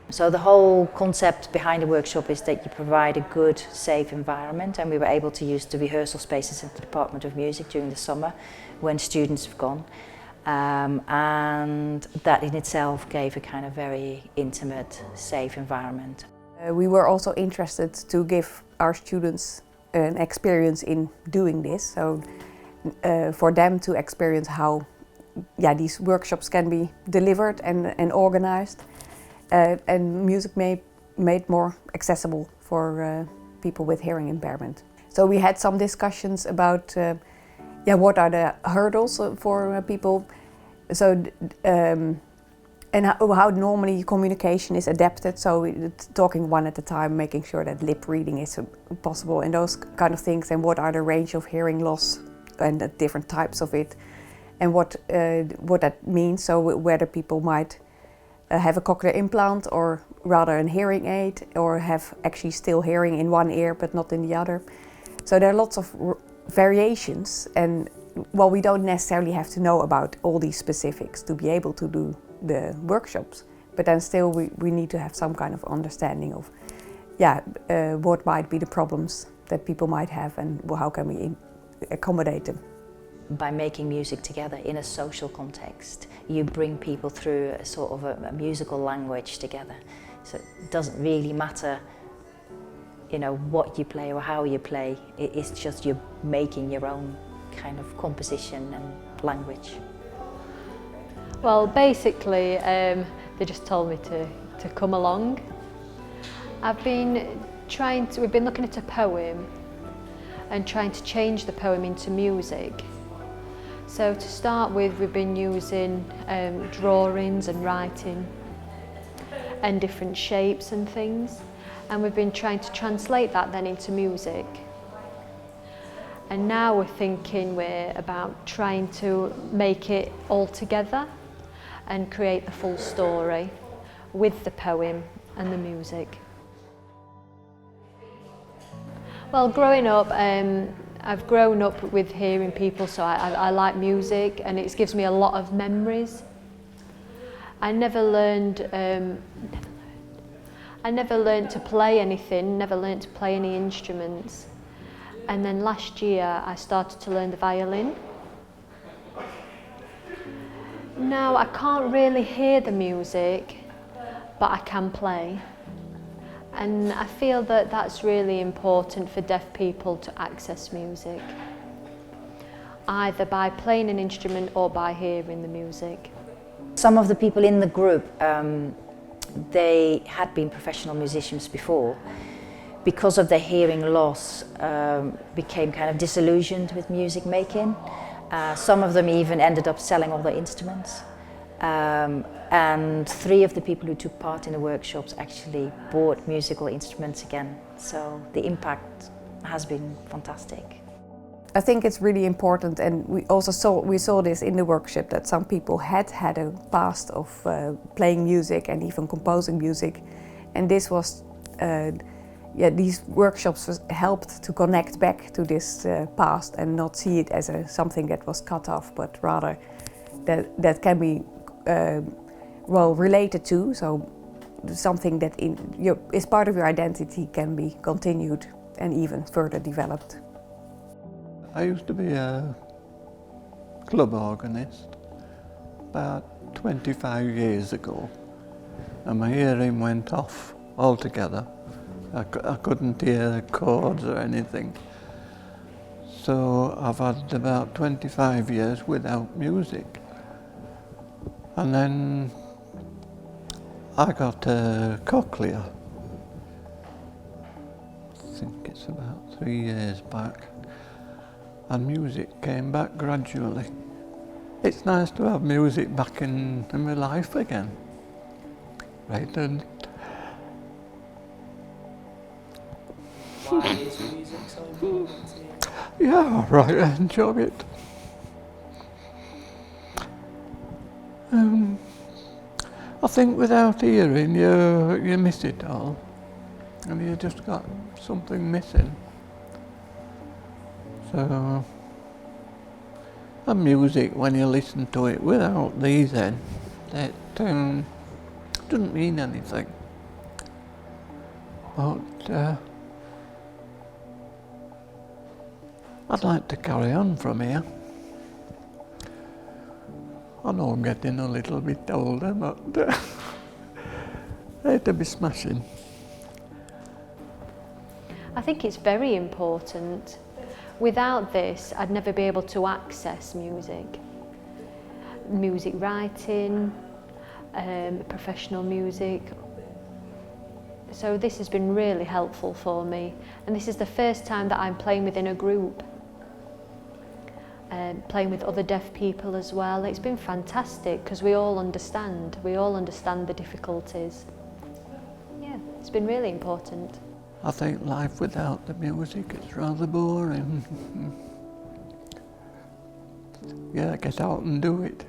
So the whole concept behind the workshop is that you provide a good, safe environment, and we were able to use the rehearsal spaces at the Department of Music during the summer when students have gone. And that in itself gave a kind of very intimate, safe environment. We were also interested to give our students an experience in doing this, so for them to experience how these workshops can be delivered and organized, and music made more accessible for people with hearing impairment. So we had some discussions about what are the hurdles for people, so and how normally communication is adapted, so talking one at a time, making sure that lip reading is possible and those kind of things, and what are the range of hearing loss and the different types of it, and what that means, so whether people might have a cochlear implant or rather a hearing aid, or have actually still hearing in one ear but not in the other. So there are lots of variations, and well, we don't necessarily have to know about all these specifics to be able to do the workshops, but then still we need to have some kind of understanding of what might be the problems that people might have, and how can we accommodate them. By making music together in a social context, you bring people through a sort of a musical language together. So it doesn't really matter, you know, what you play or how you play. It's just you're making your own kind of composition and language. Well, basically, they just told me to come along. We've been looking at a poem and trying to change the poem into music. So to start with, we've been using drawings and writing and different shapes and things, and we've been trying to translate that then into music. And now we're about trying to make it all together and create the full story with the poem and the music. Well, growing up, I've grown up with hearing people, so I like music, and it gives me a lot of memories. I never learned to play anything, never learned to play any instruments. And then last year I started to learn the violin. Now I can't really hear the music, but I can play. And I feel that that's really important for deaf people to access music, either by playing an instrument or by hearing the music. Some of the people in the group, they had been professional musicians before. Because of their hearing loss, became kind of disillusioned with music making. Some of them even ended up selling all their instruments. And 3 of the people who took part in the workshops actually bought musical instruments again. So the impact has been fantastic. I think it's really important, and we saw this in the workshop, that some people had a past of playing music and even composing music, and this was these workshops helped to connect back to this past and not see it as something that was cut off, but rather that can be related to, so something that is part of your identity can be continued and even further developed. I used to be a club organist about 25 years ago, and my hearing went off altogether. I couldn't hear chords or anything. So I've had about 25 years without music. And then I got a cochlea. I think it's about 3 years back. And music came back gradually. It's nice to have music back in my life again. Right, and why is music so important to you? yeah, right, I enjoy it. I think without hearing, you miss it all, and you just got something missing. So, and music, when you listen to it without these in, it doesn't mean anything. But I'd like to carry on from here. I know I'm getting a little bit older, but it'll be smashing. I think it's very important. Without this, I'd never be able to access music writing, professional music. So this has been really helpful for me, and this is the first time that I'm playing within a group, playing with other deaf people as well. It's been fantastic because we all understand the difficulties. Yeah, it's been really important. I think life without the music is rather boring. Yeah, get out and do it.